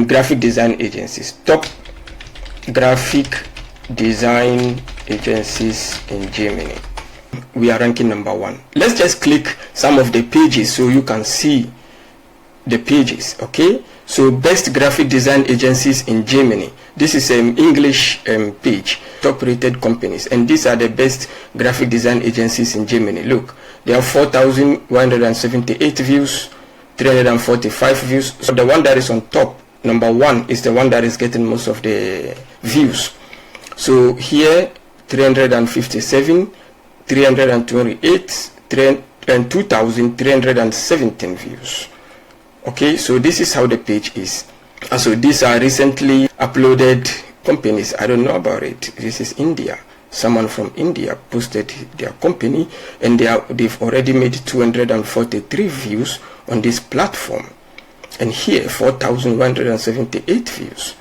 graphic design agencies. Top graphic design agencies in Germany. We are ranking number 1. Let's just click some of the pages so you can see the pages. Okay, so best graphic design agencies in Germany. This is an English page, top rated companies, and these are the best graphic design agencies in Germany. Look, there are 4,178 views, 345 views. So the one that is on top, number 1, is the one that is getting most of the views. So here 357, 328, and 2,317 views. Okay, so this is how the page is. So these are recently uploaded companies. I don't know about it. This is India. Someone from India posted their company, and they've already made 243 views on this platform. And here 4,178 views.